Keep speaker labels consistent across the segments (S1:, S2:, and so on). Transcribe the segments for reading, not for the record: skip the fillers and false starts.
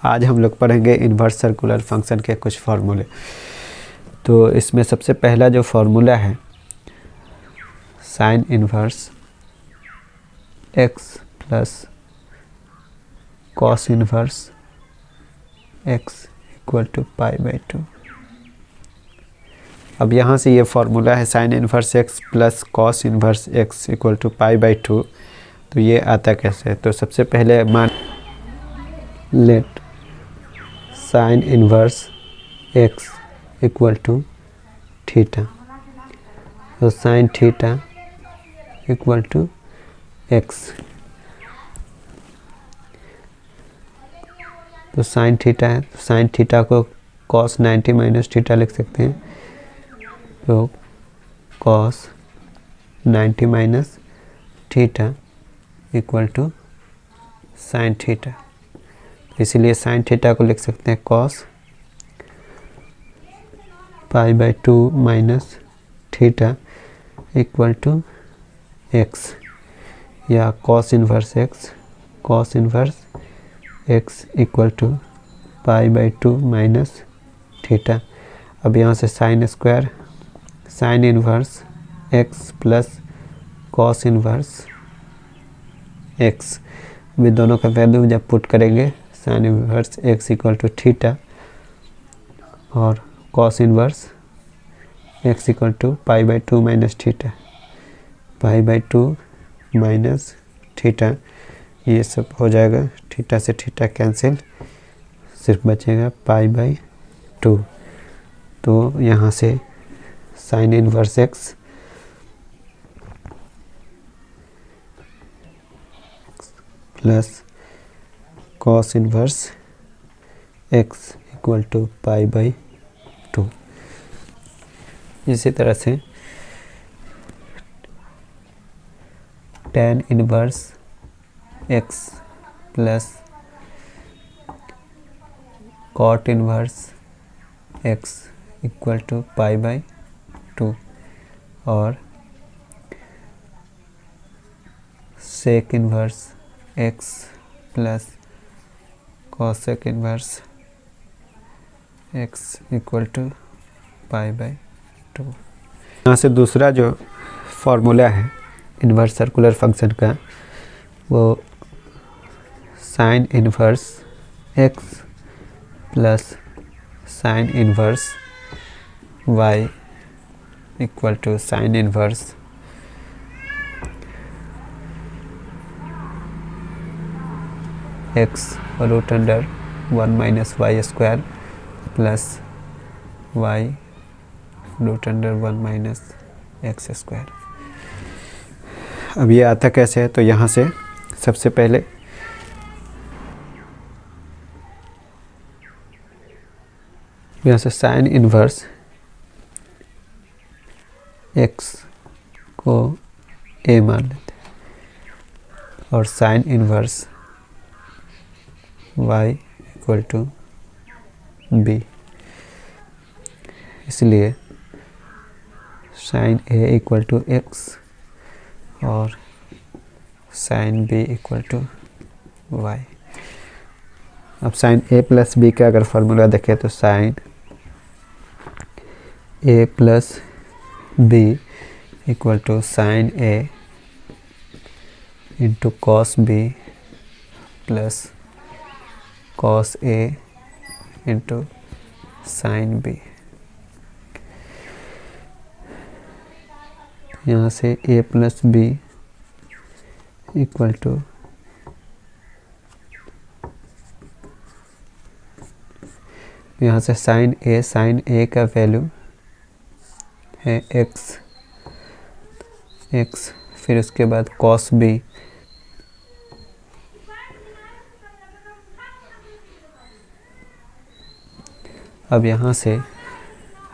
S1: आज हम लोग पढ़ेंगे इन्वर्स सर्कुलर फंक्शन के कुछ फार्मूले। तो इसमें सबसे पहला जो फार्मूला है sine inverse x plus cos inverse x equal to pi by 2। अब यहाँ से ये फार्मूला है sine inverse x plus cos inverse x equal to pi by 2। तो ये आता कैसे है? तो सबसे पहले मान let sine inverse x equal to theta, तो sine theta equal to X. तो साइन थीटा है, तो साइन थीटा को कॉस 90 माइनस थीटा लिख सकते हैं। तो cos 90 minus theta equal to sine theta, इसीलिए साइन थीटा को लिख सकते हैं cos pi by 2 minus theta equal to X, या cos inverse x equal to pi by 2 minus theta. अब यहाँ से sine square sine inverse x plus cos inverse X, वे दोनों का वैल्यू जब पुट करेंगे sine inverse x equal to theta और cos inverse x equal to pi by 2 minus theta, pi by 2 minus theta, ये सब हो जाएगा। थीटा से थीटा कैंसिल, सिर्फ बचेगा पाई बाई 2। तो यहाँ से sine inverse x plus cos inverse x equal to pi by 2। इसी तरह से tan inverse x plus cot inverse x equal to pi by 2 और sec inverse x plus cosec inverse x equal to pi by 2। यहाँ से दूसरा जो formula है inverse circular function का, वो sine inverse x plus sine inverse y equal to sine inverse x root under 1 minus Y square plus Y root under 1 minus x square. अब ये आता कैसे है? तो यहाँ से सबसे पहले यहाँ से साइन इन्वर्स एक्स को ए मान लेते हैं और sine inverse y equal to B, इसलिए sine a equal to X और sine b equal to y। अब साइन a प्लस बी का अगर फार्मूला देखें तो sine a plus B equal to sine a into cos b plus cos A into sine B. यहाँ से a plus B equal to यहाँ से sign A का वैल्यू है एक्स, फिर उसके बाद कॉस बी अब यहाँ से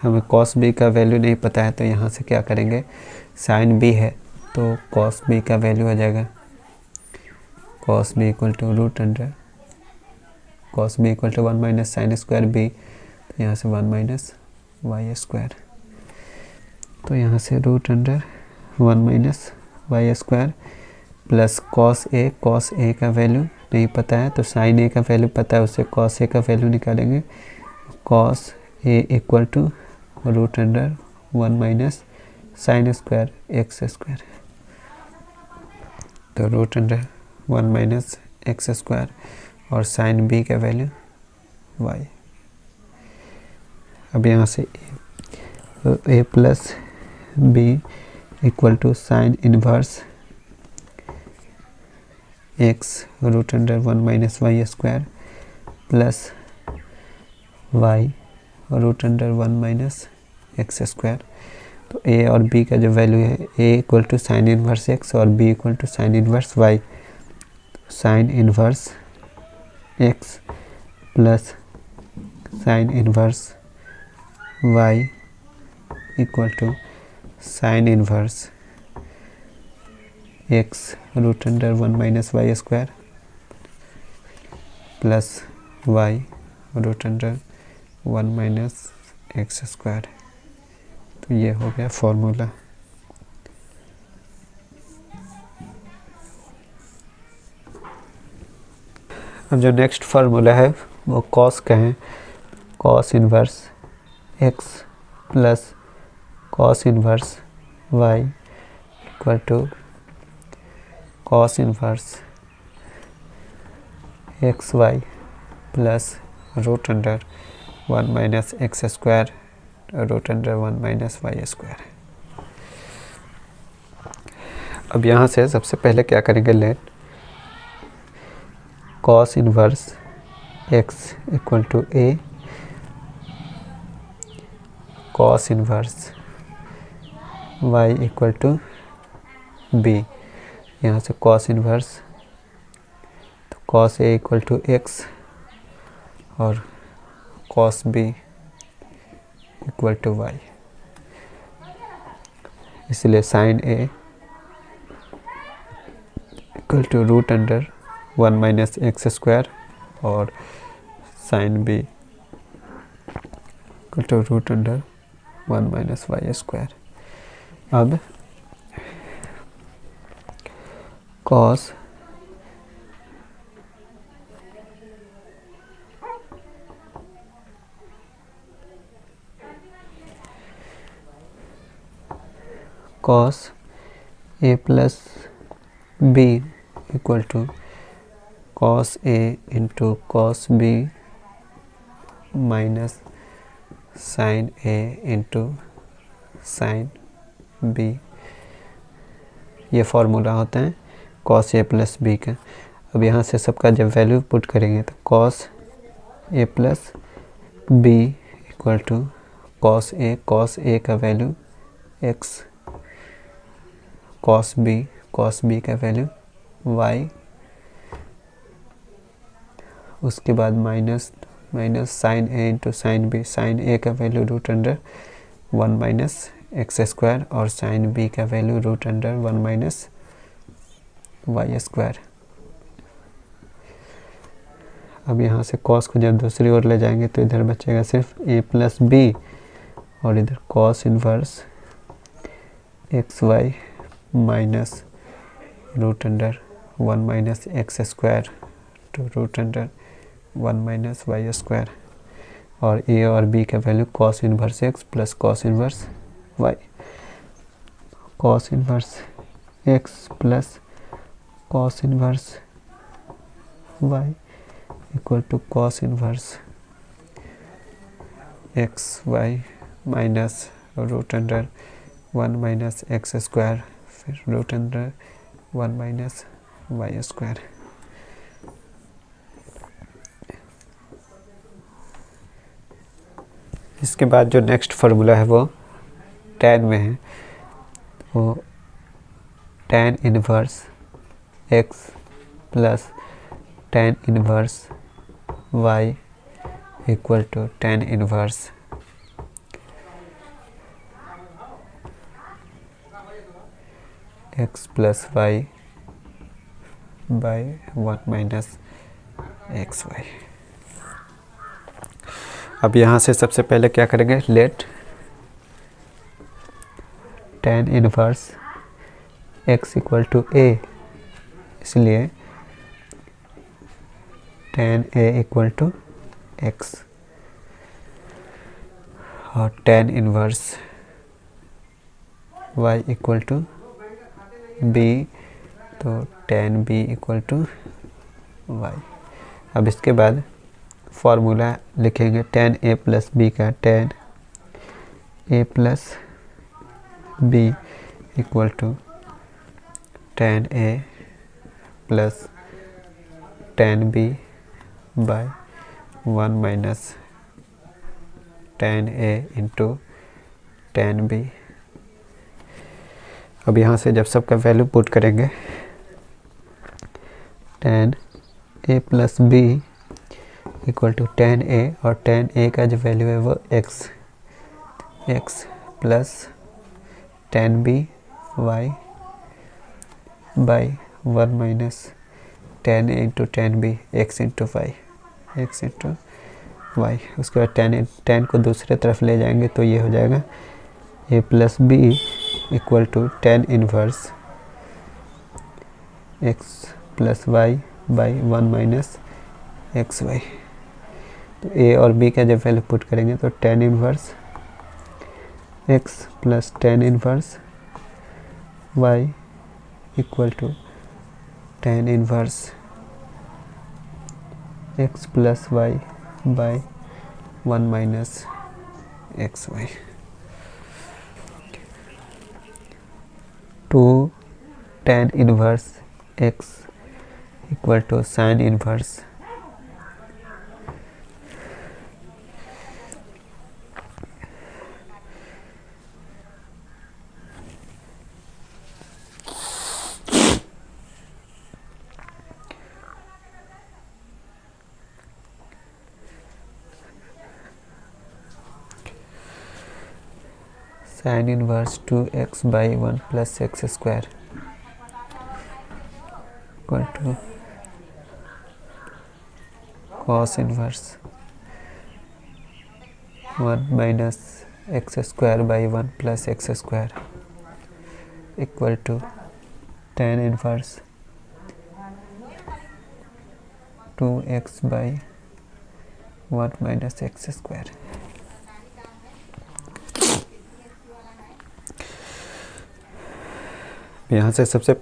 S1: हमें कॉस बी का वैल्यू नहीं पता है, तो यहाँ से क्या करेंगे, साइन बी है तो कॉस बी का वैल्यू आ जाएगा cos B equal to root under cos B equal to 1 minus sine square B, तो यहाँ से 1 माइनस वाई स्क्वायर, तो यहाँ से root under 1 minus Y square plus cos A का वैल्यू नहीं पता है तो साइन ए का वैल्यू पता है, उससे कॉस ए का वैल्यू निकालेंगे। Cos A equal to root under 1 minus sine square X square, तो root under 1 minus x square और साइन बी का वैल्यू वाई। अब यहाँ से A plus B equal to sine inverse x root under 1 minus Y square plus Y root under 1 minus x square. तो A और B का जो value है, A equal to sine inverse X और B equal to sine inverse y. Sine inverse x plus sine inverse Y equal to sine inverse x root under 1 minus Y square plus Y root under 1 minus x square. तो ये हो गया formula. अब जो next formula है वो cos का है। Cos inverse x plus cos inverse Y equal to cos inverse X Y plus root under 1 minus x square root under 1 minus Y square. अब यहाँ से सबसे पहले क्या करेंगे, let cos inverse x equal to A, cos inverse Y equal to B. यहाँ से cos inverse, तो cos A equal to X और cos B equal to Y, इसलिए sine A equal to root under 1 minus x square और sine B equal to root under 1 minus Y square. अब cos cos A plus B equal to cos A into cos B minus sine A into sine B. ये formula होता है cos A plus B का। अब यहाँ से सबका जब वैल्यू पुट करेंगे तो cos A plus B equal to cos A का वैल्यू एक्स, कॉस बी का वैल्यू वाई, उसके बाद minus sine A into sine B. Sine A का value root under 1 minus x square और साइन बी का value root under 1 minus Y square. अब यहाँ से कॉस को जब दूसरी ओर ले जाएंगे तो इधर बचेगा सिर्फ ए प्लस बी और इधर cos inverse X Y minus root under 1 minus x square to root under 1 minus Y square और ए और बी का value cos inverse x plus cos inverse Y. Cos inverse x plus cos inverse Y equal to cos inverse X Y minus root under 1 minus x square फिर root under 1 minus Y square. इसके बाद जो next formula है वो tan में है, वो tan inverse x plus tan inverse y equal to tan inverse x plus y by 1 minus x y. अब यहाँ से सबसे पहले क्या करेंगे, let tan inverse x equal to a, इसलिए tan A equal to x और tan inverse y equal to b, तो tan b equal to y। अब इसके बाद फॉर्मूला लिखेंगे tan a प्लस बी का, tan a plus B equal to tan a plus tan b by 1 minus tan a into tan b। अब यहाँ से जब सबका वैल्यू पुट करेंगे, tan a plus B equal to tan a, और tan a का जो वैल्यू है वो x plus tan b y by 1 minus tan a into tan b x into y। उसके बाद tan को दूसरे तरफ ले जाएंगे तो ये हो जाएगा a plus B equal to tan inverse x plus y by 1 minus x y. तो a और b का जब वैल्यू पुट करेंगे तो tan inverse x plus tan inverse y equal to tan inverse x plus y by 1 minus x y. 2 tan inverse x equal to sine inverse sine inverse 2x by 1 plus x square equal to cos inverse 1 minus x square by 1 plus x square equal to tan inverse 2x by 1 minus x square. यहाँ से सबसे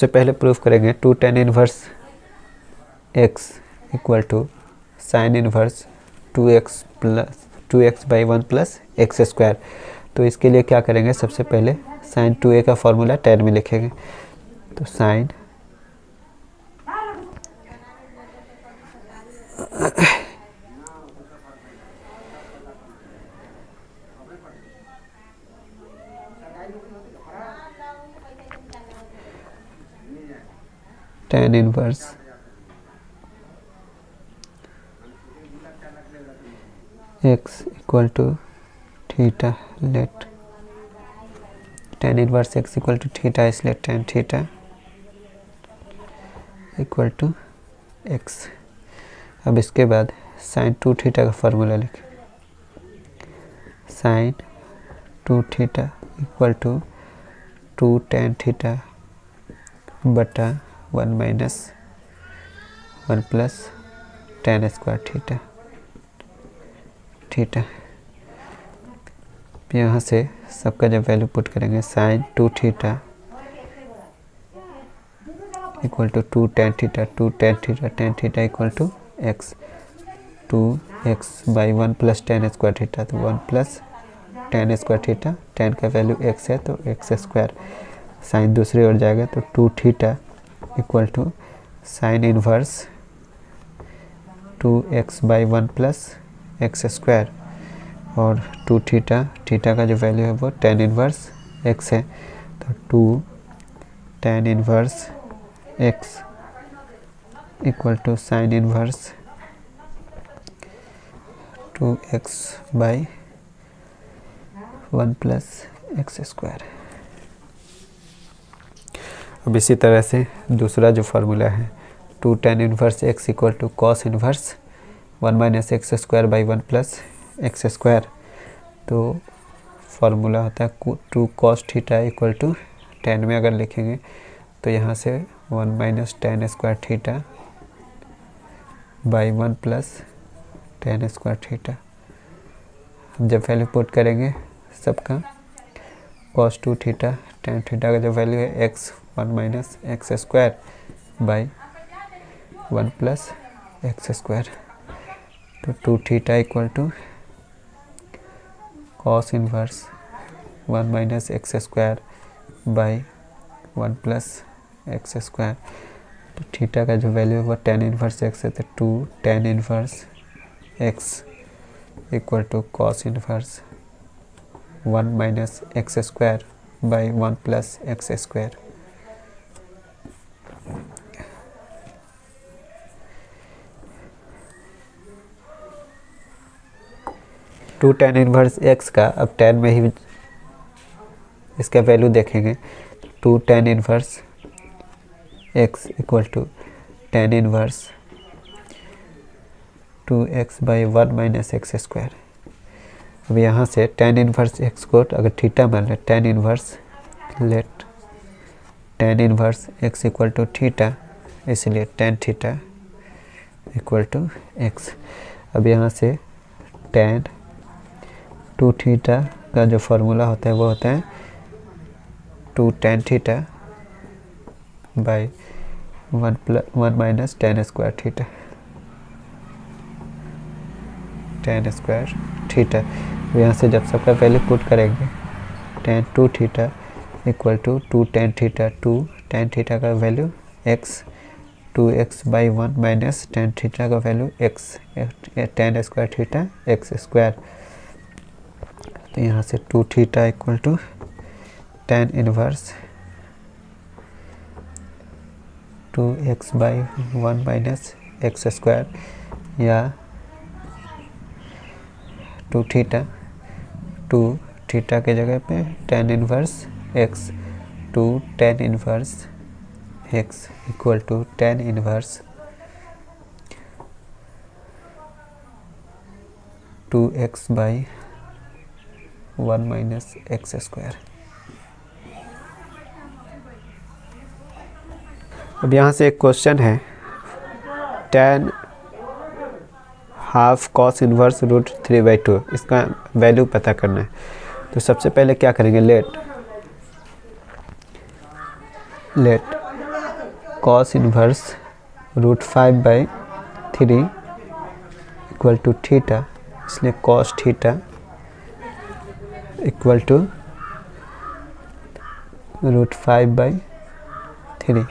S1: पहले proof करेंगे 2 tan inverse x equal to sine inverse 2x by 1 plus x square. तो इसके लिए क्या करेंगे, सबसे पहले साइन 2a का फॉर्मूला tan में लिखेंगे। तो sine tan inverse x equal to theta, let tan inverse x equal to theta, इसलिए tan theta equal to x। अब इसके बाद साइन 2 थीटा का फॉर्मूला लिखें। Sine 2 theta equal to 2 tan theta बटा 1 minus 1 plus tan square theta. यहाँ से सबका जब वैल्यू पुट करेंगे, sine 2 theta equal to 2 tan theta equal to x, 2x by 1 plus tan square theta, तो 1 plus tan square theta, tan का value x है तो x स्क्वायर, साइन दूसरी ओर जाएगा तो 2 theta equal to sine inverse 2x by 1 plus x square, और 2 theta का जो वैल्यू है वो tan इनवर्स x है, तो 2 tan inverse x equal to sine inverse 2x by 1 plus x square. अब इसी तरह से दूसरा जो फार्मूला है 2 tan inverse x equal to cos inverse 1 minus x square by 1 plus x square. तो फार्मूला होता है 2 cos theta equal to tan में अगर लिखेंगे तो यहाँ से 1 minus tan square theta by 1 plus tan square theta. हम जब वैल्यू पुट करेंगे सबका, cos 2 थीटा tan थीटा का जो वैल्यू है x1 minus x square by 1 plus x square, तो 2 theta equal to cos inverse 1 minus x square by 1 plus x square. तो theta का जो वैल्यू है वो tan इनवर्स एक्स है, तो 2 tan inverse x equal to cos inverse 1 minus x square by 1 plus x square. Two tan inverse x का अब tan में ही इसका वैल्यू देखेंगे। 2 tan inverse x equal to tan inverse 2x by 1 minus x square. अब यहाँ से tan inverse x को अगर थीटा मान लें, tan inverse let tan inverse x equal to theta, इसलिए tan theta equal to x. अब यहाँ से tan 2 थीटा का जो फॉर्मूला होता है वो होता है 2 tan theta by 1 minus tan square theta, tan square theta. यहाँ से जब सबका वैल्यू पुट करेंगे, tan 2 theta equal to 2 tan theta, 2 tan theta का value x, 2x by 1 minus tan theta का value x, tan square theta x square. तो यहाँ से 2 theta equal to tan inverse 2x by 1 minus x square, या 2 theta के जगह पे tan inverse x, 2 tan inverse x equal to tan inverse 2x by 1 minus x square. अब यहाँ से एक क्वेश्चन है, tan half cos inverse root 3/2, इसका वैल्यू पता करना है। तो सबसे पहले क्या करेंगे, let cos inverse root 5/3 equal to theta, इसलिए cos theta equal to root 5/3।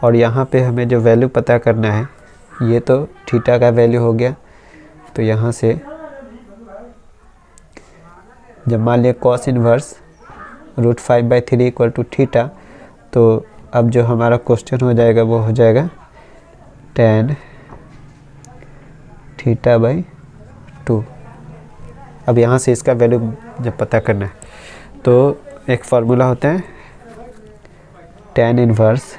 S1: और यहाँ पे हमें जो वैल्यू पता करना है, ये तो थीटा का वैल्यू हो गया। तो यहाँ से जब मान लिया cos inverse root 5/3 equal to theta, तो अब जो हमारा क्वेश्चन हो जाएगा वो हो जाएगा tan थीटा बाई 2। अब यहाँ से इसका वैल्यू जब पता करना है, तो एक फार्मूला होता है tan inverse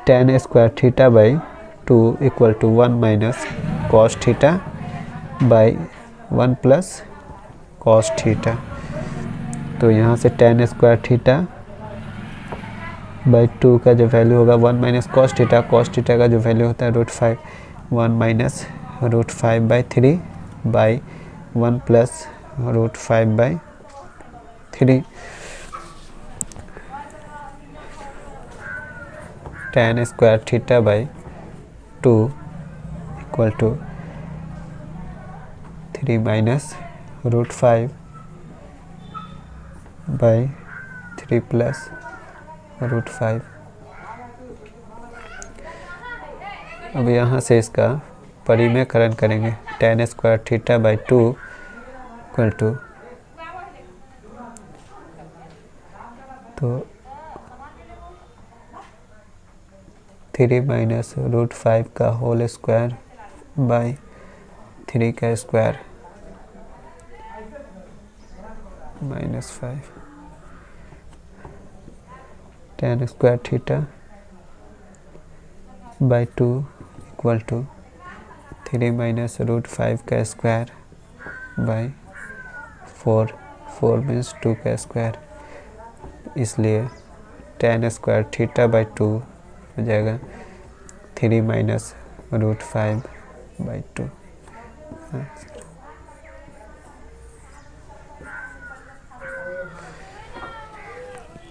S1: tan square theta by 2 equal to 1 minus cos theta by 1 plus cos theta. तो यहाँ से tan स्क्वायर थीटा बाई 2 का जो वैल्यू होगा 1 माइनस cos थीटा का जो वैल्यू होता है root 5, 1 minus root 5/3 by 1 plus root 5/3। tan square theta by 2 equal to 3 minus root 5/3 plus root 5। अब यहाँ से इसका परिमेयकरण करेंगे, tan square theta by 2 equal to, तो 3 माइनस रूट 5 का होल स्क्वायर बाई 3 का square minus 5, tan square theta by 2 equal to 3 minus root 5 का स्क्वायर बाई 4 मीन्स 2 का स्क्वायर, इसलिए tan स्क्वायर थीटा बाई 2 हो जाएगा 3 माइनस √5/2।